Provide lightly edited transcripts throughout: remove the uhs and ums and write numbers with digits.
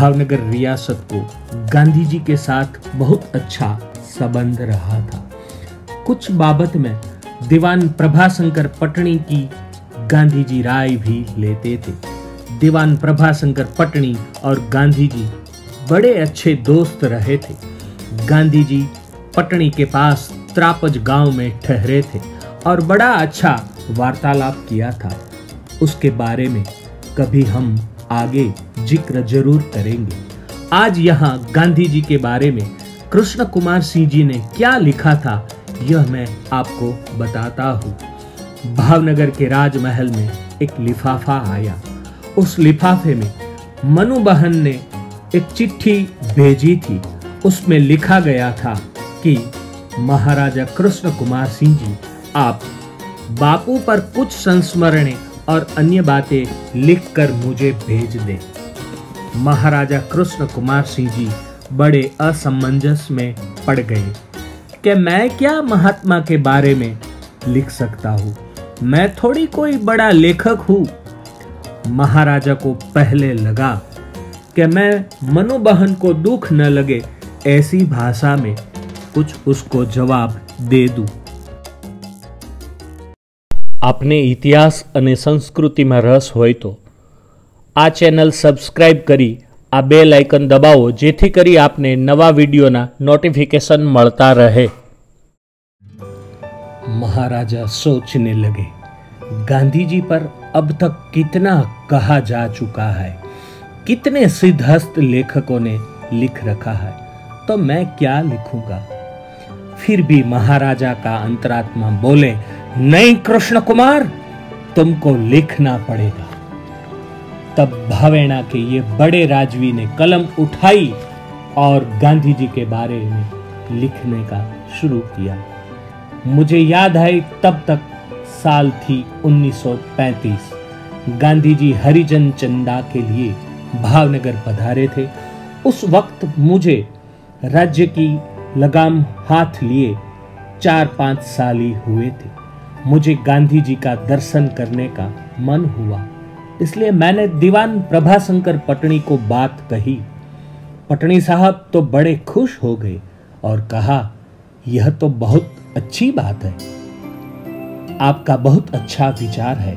भावनगर रियासत को गांधी जी के साथ बहुत अच्छा संबंध रहा था। कुछ बाबत में दीवान प्रभाशंकर पटनी की गांधी जी राय भी लेते थे। दीवान प्रभाशंकर पटनी और गांधी जी बड़े अच्छे दोस्त रहे थे। गांधी जी पटनी के पास त्रापज गांव में ठहरे थे और बड़ा अच्छा वार्तालाप किया था। उसके बारे में कभी हम आगे जिक्र जरूर करेंगे। आज यहाँ गांधी जी के बारे में कृष्ण कुमार सिंह जी ने क्या लिखा था यह मैं आपको बताता हूँ। भावनगर के राजमहल में एक लिफाफा आया। उस लिफाफे में मनु बहन ने एक चिट्ठी भेजी थी। उसमें लिखा गया था कि महाराजा कृष्ण कुमार सिंह जी, आप बापू पर कुछ संस्मरणें और अन्य बातें लिखकर मुझे भेज दें। महाराजा कृष्ण कुमार सिंह जी बड़े असमंजस में पड़ गए कि मैं क्या महात्मा के बारे में लिख सकता हूँ, मैं थोड़ी कोई बड़ा लेखक हूँ। महाराजा को पहले लगा कि मैं मनु बहन को दुख न लगे ऐसी भाषा में कुछ उसको जवाब दे दूं। આપને ઇતિહાસ અને સંસ્કૃતિમાં રસ હોય તો આ ચેનલ સબસ્ક્રાઇબ કરી આ બેલ આઇકન દબાવો, જેથી કરી આપને નવા વિડીયોના નોટિફિકેશન મળતા રહે। महाराजा सोचने लगे, गांधी जी पर अब तक कितना कहा जा चुका है, कितने सिद्धहस्त लेखकों ने लिख रखा है, तो मैं क्या लिखूंगा। फिर भी महाराजा का अंतरात्मा बोले, नहीं कृष्ण कुमार, तुमको लिखना पड़ेगा। तब भावेणा के ये बड़े राजवी ने कलम उठाई और गांधी जी के बारे में लिखने का शुरू किया। मुझे याद है तब तक साल थी 1935। गांधी जी हरिजन चंदा के लिए भावनगर पधारे थे। उस वक्त मुझे राज्य की लगाम हाथ लिए 4-5 साल ही हुए थे। मुझे गांधी जी का दर्शन करने का मन हुआ, इसलिए मैंने दीवान प्रभाशंकर पटनी को बात कही। पटनी साहब तो बड़े खुश हो गए और कहा, यह तो बहुत अच्छी बात है, आपका बहुत अच्छा विचार है।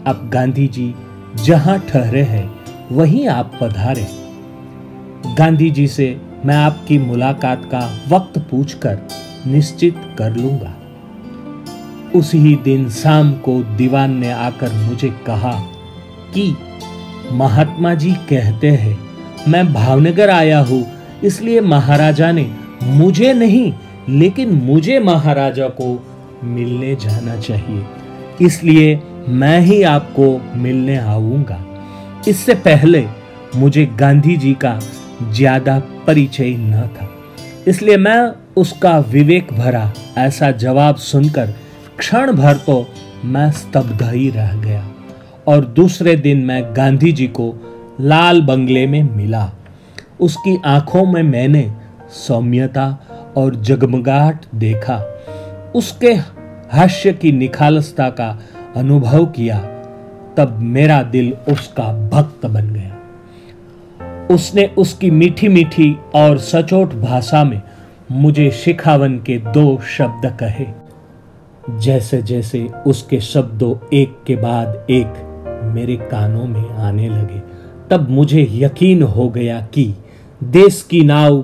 अब गांधी जी जहां ठहरे हैं वहीं आप पधारे। गांधी जी से मैं आपकी मुलाकात का वक्त पूछकर निश्चित कर लूंगा। उसी दिन शाम को दीवान ने आकर मुझे कहा कि महात्मा जी कहते हैं मैं भावनगर आया हूं, इसलिए महाराजा ने मुझे नहीं लेकिन मुझे महाराजा को मिलने जाना चाहिए, इसलिए मैं ही आपको मिलने आऊंगा। इससे पहले मुझे गांधी जी का ज्यादा परिचय न था, इसलिए मैं उसका विवेक भरा ऐसा जवाब सुनकर क्षण भर तो मैं स्तब्ध ही रह गया। और दूसरे दिन मैं गांधी जी को लाल बंगले में मिला। उसकी आंखों में मैंने सौम्यता और जगमगाहट देखा। उसके हास्य की निखालसता का अनुभव किया। तब मेरा दिल उसका भक्त बन गया। उसने उसकी मीठी मीठी और सचोट भाषा में मुझे शिखावन के 2 शब्द कहे। जैसे जैसे उसके शब्दों एक के बाद एक मेरे कानों में आने लगे, तब मुझे यकीन हो गया कि देश की नाव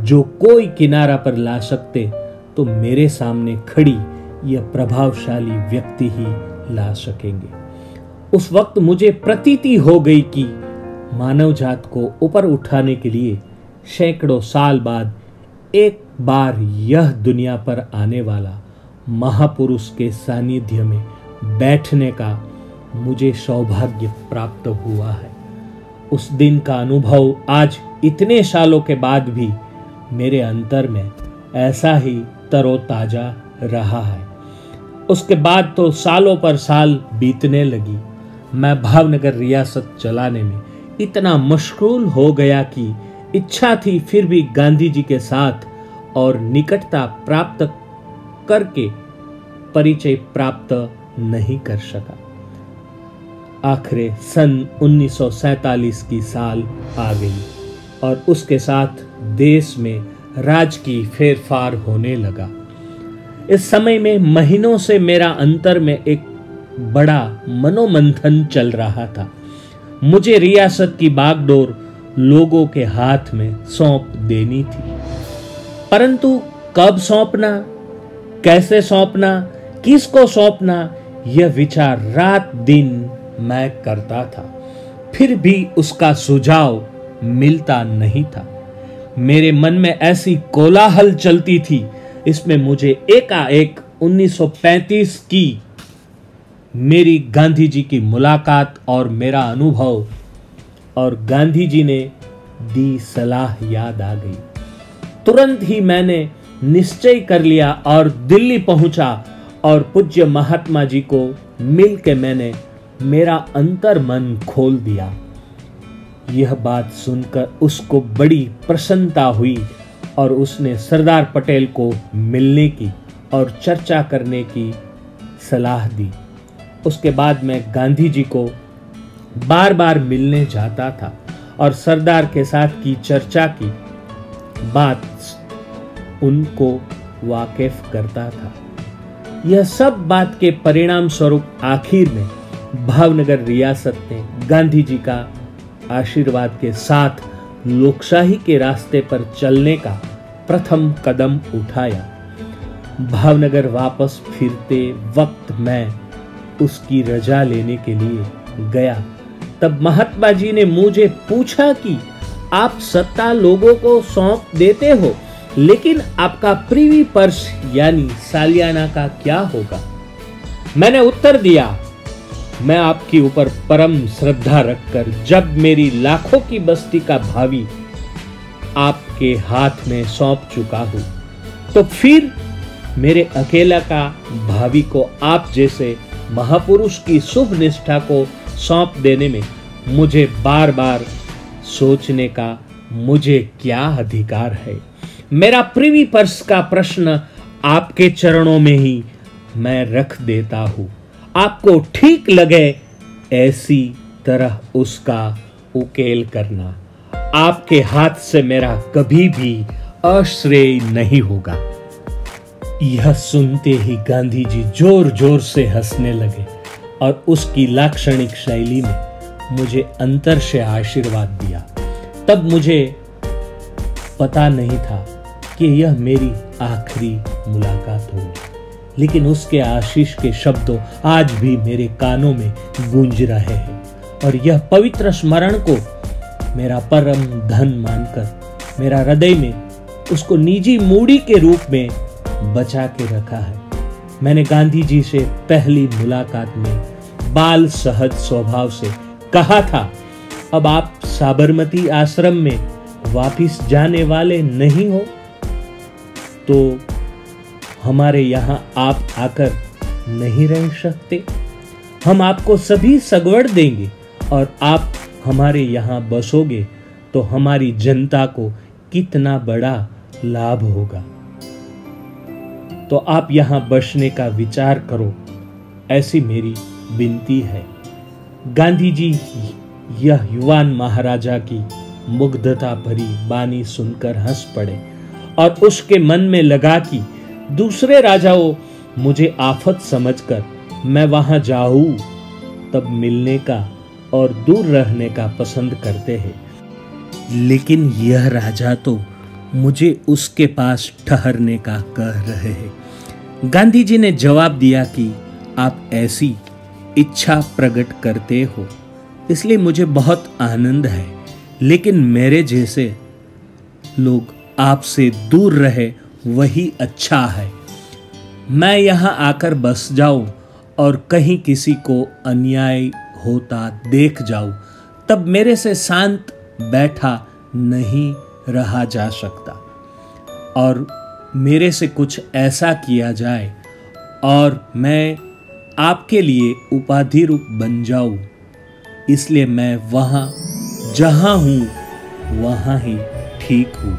जो कोई किनारा पर ला सकते तो मेरे सामने खड़ी यह प्रभावशाली व्यक्ति ही ला सकेंगे। उस वक्त मुझे प्रतीति हो गई कि मानव जात को ऊपर उठाने के लिए सैकड़ों साल बाद एक बार यह दुनिया पर आने वाला महापुरुष के सानिध्य में बैठने का मुझे सौभाग्य प्राप्त हुआ है। उस दिन का अनुभव आज इतने सालों के बाद भी मेरे अंतर में ऐसा ही तरोताजा रहा है। उसके बाद तो सालों पर साल बीतने लगी। मैं भावनगर रियासत चलाने में इतना मशगूल हो गया कि इच्छा थी फिर भी गांधी जी के साथ और निकटता प्राप्त करके परिचय प्राप्त नहीं कर सका। आखिर सन 1947 की साल आ गई और उसके साथ देश में राजकीय फेरफार होने लगा। इस समय में महीनों से मेरा अंतर में एक बड़ा मनोमंथन चल रहा था। मुझे रियासत की बागडोर लोगों के हाथ में सौंप देनी थी, परंतु कब सौंपना, कैसे सौंपना, किसको सौंपना, यह विचार रात दिन मैं करता था। फिर भी उसका सुझाव मिलता नहीं था। मेरे मन में ऐसी कोलाहल चलती थी, इसमें मुझे एकाएक 1935 की मेरी गांधी जी की मुलाकात और मेरा अनुभव और गांधी जी ने दी सलाह याद आ गई। तुरंत ही मैंने निश्चय कर लिया और दिल्ली पहुंचा और पूज्य महात्मा जी को मिल के मैंने मेरा अंतर मन खोल दिया। यह बात सुनकर उसको बड़ी प्रसन्नता हुई और उसने सरदार पटेल को मिलने की और चर्चा करने की सलाह दी। उसके बाद मैं गांधी जी को बार बार मिलने जाता था और सरदार के साथ की चर्चा की बात उनको वाकिफ करता था। यह सब बात के परिणाम स्वरूप आखिर में भावनगर रियासत ने गांधी जी का आशीर्वाद के साथ लोकशाही के रास्ते पर चलने का प्रथम कदम उठाया। भावनगर वापस फिरते वक्त मैं उसकी रजा लेने के लिए गया। तब महात्मा जी ने मुझे पूछा कि आप सत्ता लोगों को सौंप देते हो, लेकिन आपका प्रीवी पर्स यानी सालियाना का क्या होगा? मैंने उत्तर दिया, मैं आपके ऊपर परम श्रद्धा रखकर जब मेरी लाखों की बस्ती का भावी आपके हाथ में सौंप चुका हूं, तो फिर मेरे अकेला का भावी को आप जैसे महापुरुष की शुभ निष्ठा को सौंप देने में मुझे बार बार सोचने का मुझे क्या अधिकार है? मेरा प्रीवी पर्स का प्रश्न आपके चरणों में ही मैं रख देता हूं। आपको ठीक लगे ऐसी तरह उसका उकेल करना। आपके हाथ से मेरा कभी भी अश्रेय नहीं होगा। यह सुनते ही गांधी जी जोर जोर से हंसने लगे और उसकी लाक्षणिक शैली में मुझे अंतर से आशीर्वाद दिया। तब मुझे पता नहीं था कि यह मेरी आखिरी मुलाकात होगी, लेकिन उसके आशीष के शब्दों आज भी मेरे कानों में गूंज रहे हैं और यह पवित्र स्मरण को मेरा परम धन मानकर मेरा हृदय में उसको निजी मूड़ी के रूप में बचा के रखा है। मैंने गांधी जी से पहली मुलाकात में बाल सहज स्वभाव से कहा था, अब आप साबरमती आश्रम में वापिस जाने वाले नहीं हो तो हमारे यहां आप आकर नहीं रह सकते। हम आपको सभी सगवड़ देंगे और आप हमारे यहां बसोगे तो हमारी जनता को कितना बड़ा लाभ होगा। तो आप यहां बसने का विचार करो, ऐसी मेरी विनती है। गांधी जी यह युवान महाराजा की मुग्धता भरी बानी सुनकर हंस पड़े और उसके मन में लगा कि दूसरे राजाओं मुझे आफत समझकर मैं वहां जाऊं तब मिलने का और दूर रहने का पसंद करते हैं, लेकिन यह राजा तो मुझे उसके पास ठहरने का कह रहे हैं। गांधी जी ने जवाब दिया कि आप ऐसी इच्छा प्रकट करते हो इसलिए मुझे बहुत आनंद है, लेकिन मेरे जैसे लोग आपसे दूर रहे वही अच्छा है। मैं यहाँ आकर बस जाऊं और कहीं किसी को अन्याय होता देख जाऊं, तब मेरे से शांत बैठा नहीं रहा जा सकता और मेरे से कुछ ऐसा किया जाए और मैं आपके लिए उपाधि रूप बन जाऊं, इसलिए मैं वहां जहां हूं वहां ही ठीक हूं।